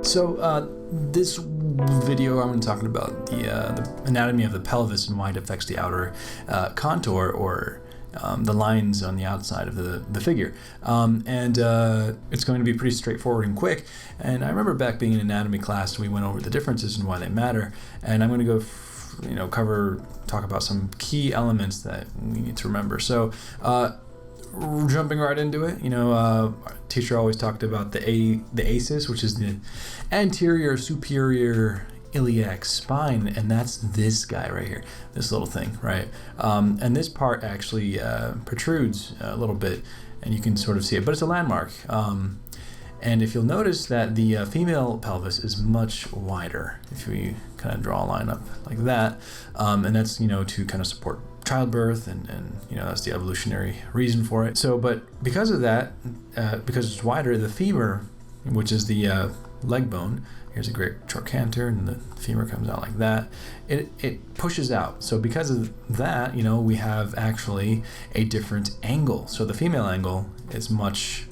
So this video I'm talking about the anatomy of the pelvis and why it affects the outer contour or the lines on the outside of the figure. It's going to be pretty straightforward and quick. And I remember back being in anatomy class, we went over the differences and why they matter. And I'm going to go talk about some key elements that we need to remember. So jumping right into it, our teacher always talked about the ASIS, which is the anterior superior iliac spine, and that's this guy right here, this little thing, right? And this part actually protrudes a little bit, and you can sort of see it, but it's a landmark. And if you'll notice that the female pelvis is much wider, if we kind of draw a line up like that, and that's to kind of support childbirth, and that's the evolutionary reason for it. So, but because of that, because it's wider, the femur, which is the leg bone, here's a great trochanter, and the femur comes out like that. It pushes out. So because of that, we have actually a different angle. So the female angle is much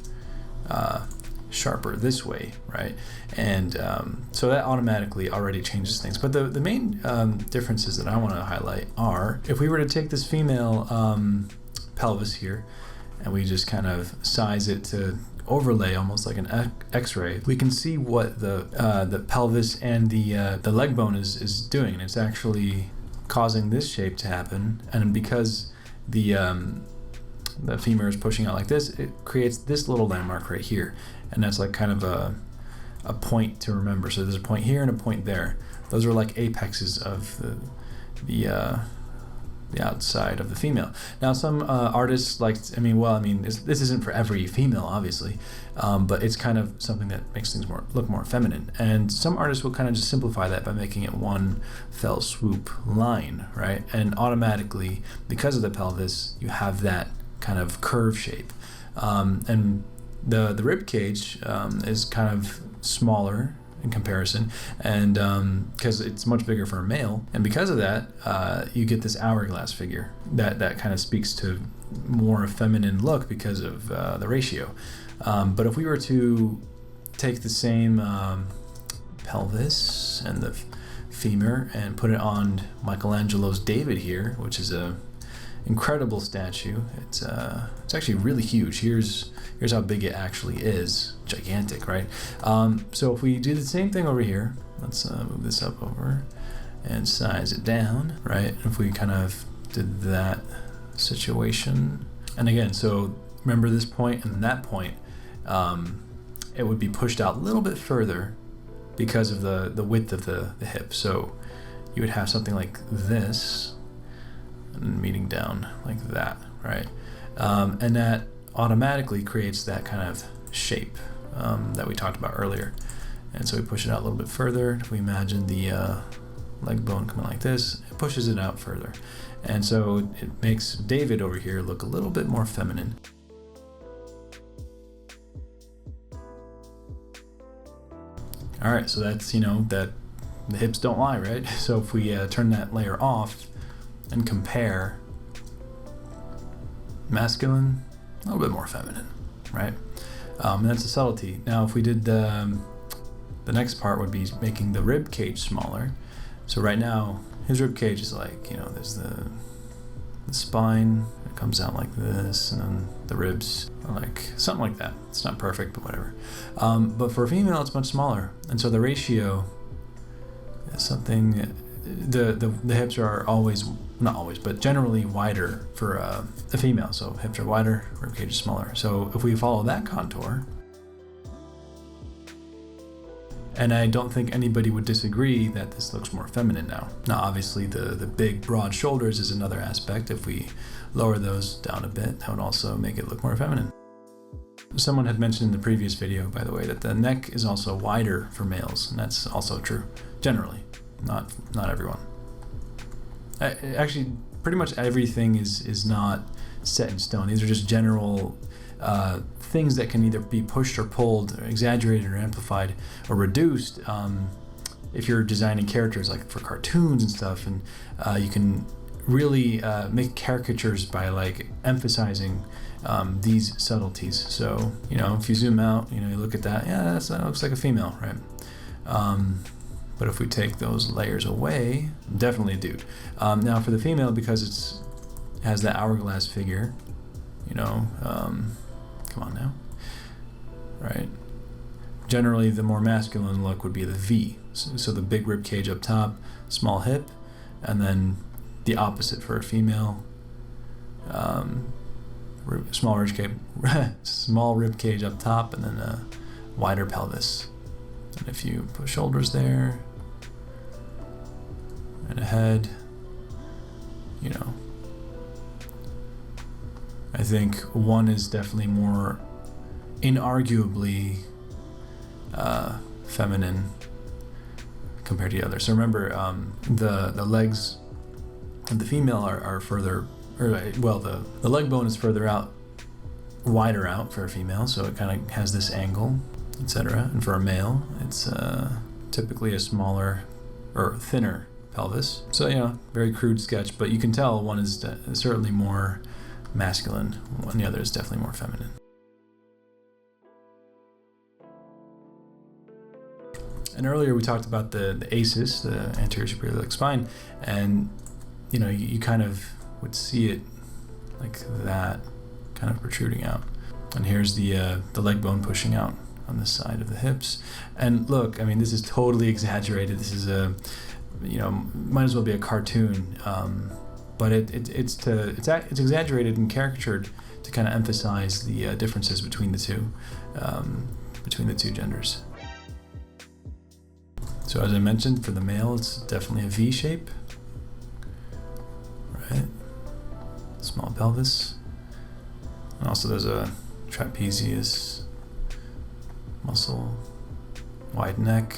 sharper this way, right? And so that automatically already changes things. But the main differences that I want to highlight are, if we were to take this female pelvis here, and we just kind of size it to overlay almost like an X-ray, we can see what the pelvis and the leg bone is doing, and it's actually causing this shape to happen. And because the femur is pushing out like this, it creates this little landmark right here, and that's like kind of a point to remember. So there's a point here and a point there. Those are like apexes of the outside of the female. Now some artists this isn't for every female, obviously, but it's kind of something that makes things look more feminine. And some artists will kind of just simplify that by making it one fell swoop line, right? And automatically, because of the pelvis, you have that kind of curve shape. And the rib cage is kind of smaller in comparison, and because it's much bigger for a male, and because of that, you get this hourglass figure that kind of speaks to more feminine look because of the ratio. But if we were to take the same pelvis and the femur and put it on Michelangelo's David here, which is a incredible statue. It's actually really huge. Here's how big it actually is. Gigantic, right? So if we do the same thing over here, let's move this up over and size it down, right? If we kind of did that situation, and again, so remember this point and that point, it would be pushed out a little bit further because of the width of the hip. So you would have something like this, and meeting down like that, right? And that automatically creates that kind of shape that we talked about earlier. And so we push it out a little bit further. If we imagine the leg bone coming like this, it pushes it out further. And so it makes David over here look a little bit more feminine. All right, so that's, that the hips don't lie, right? So if we turn that layer off and compare, masculine, a little bit more feminine, right? And that's a subtlety. Now, if we did the next part would be making the rib cage smaller. So right now, his rib cage is like, there's the spine, it comes out like this, and then the ribs are like something like that. It's not perfect, but whatever. But for a female, it's much smaller, and so the ratio is something. The hips are always, not always, but generally wider for a female. So hips are wider, rib cage is smaller. So if we follow that contour, and I don't think anybody would disagree that this looks more feminine now. Now, obviously, the big, broad shoulders is another aspect. If we lower those down a bit, that would also make it look more feminine. Someone had mentioned in the previous video, by the way, that the neck is also wider for males, and that's also true, generally. Not everyone. Actually, pretty much everything is not set in stone. These are just general things that can either be pushed or pulled, or exaggerated or amplified or reduced. If you're designing characters like for cartoons and stuff, and you can really make caricatures by like emphasizing these subtleties. So if you zoom out, you look at that, that looks like a female, right? But if we take those layers away, definitely a dude. Now for the female, because it has the hourglass figure, you know, come on now, right? Generally, the more masculine look would be the V. So the big rib cage up top, small hip, and then the opposite for a female, small rib cage up top, and then a wider pelvis. And if you put shoulders there, and a head, you know, I think one is definitely more, inarguably, feminine compared to the other. So remember, the legs of the female are further, the leg bone is further out, wider out for a female, so it kind of has this angle, etc. And for a male, it's typically a smaller or thinner pelvis. So, you know, very crude sketch, but you can tell one is certainly more masculine, and the other is definitely more feminine. And earlier we talked about the ASIS, the anterior superior iliac spine, and you know, you kind of would see it like that, kind of protruding out. And here's the leg bone pushing out on the side of the hips. And look, I mean, this is totally exaggerated. This is you know, might as well be a cartoon, but it's exaggerated and caricatured to kind of emphasize the differences between the two genders. So as I mentioned, for the male, it's definitely a V shape, right? Small pelvis. And also there's a trapezius muscle, wide neck,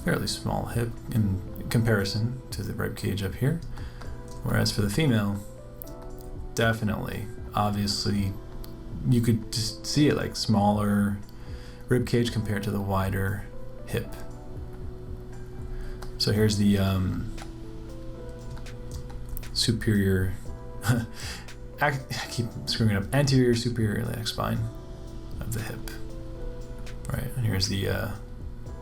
fairly small hip in comparison to the rib cage up here. Whereas for the female, definitely, obviously, you could just see it like smaller rib cage compared to the wider hip. So here's the superior, I keep screwing it up, anterior superior iliac spine of the hip, right? And here's the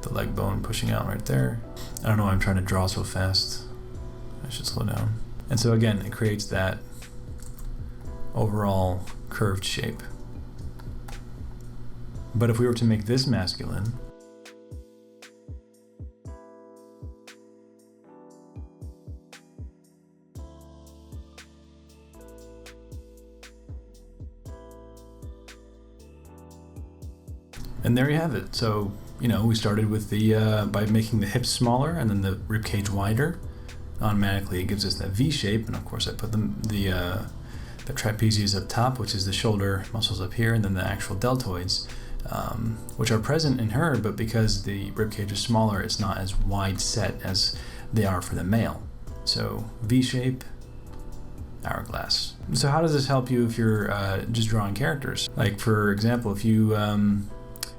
leg bone pushing out right there. I don't know why I'm trying to draw so fast. I should slow down. And so again, it creates that overall curved shape. But if we were to make this masculine, and there you have it. So, you know, we started with the by making the hips smaller and then the rib cage wider. Automatically, it gives us that V shape, and of course, I put the trapezius up top, which is the shoulder muscles up here, and then the actual deltoids, which are present in her, but because the rib cage is smaller, it's not as wide set as they are for the male. So V shape, hourglass. So how does this help you if you're just drawing characters? Like, for example, if you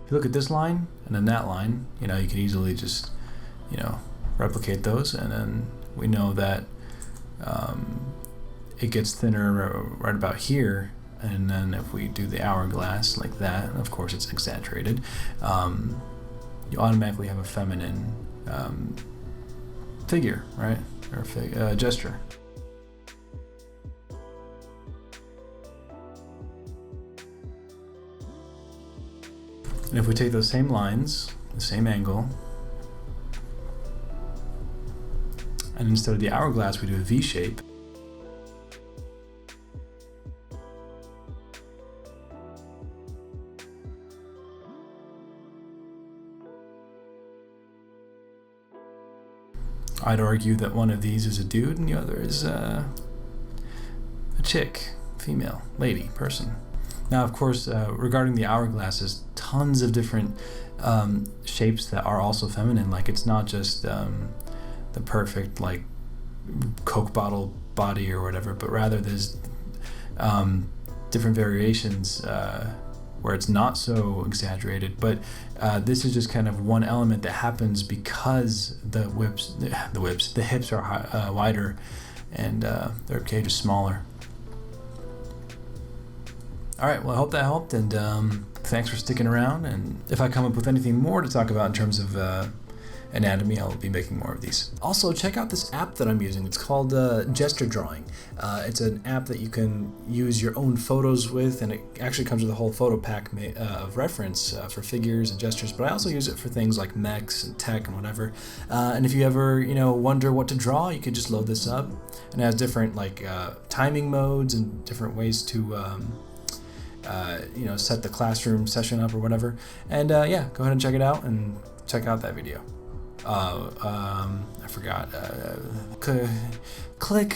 look at this line and then that line, you know, you can easily just, you know, replicate those, and then we know that it gets thinner right about here, and then if we do the hourglass like that, and of course it's exaggerated, you automatically have a feminine figure, right, or gesture. And if we take those same lines, the same angle, and instead of the hourglass, we do a V shape. I'd argue that one of these is a dude and the other is a chick, female, lady, person. Now, of course, regarding the hourglass, there's tons of different shapes that are also feminine. Like, it's not just the perfect, like, Coke bottle body or whatever, but rather there's different variations where it's not so exaggerated. But this is just kind of one element that happens because the hips are wider and the rib cage is smaller. All right, well, I hope that helped, and Thanks for sticking around, and if I come up with anything more to talk about in terms of anatomy, I'll be making more of these. Also, check out this app that I'm using. It's called Gesture Drawing. It's an app that you can use your own photos with, and it actually comes with a whole photo pack of reference for figures and gestures, but I also use it for things like mechs and tech and whatever. And if you ever wonder what to draw, you could just load this up, and it has different timing modes and different ways to set the classroom session up or whatever. And yeah, go ahead and check it out and check out that video. I forgot. Click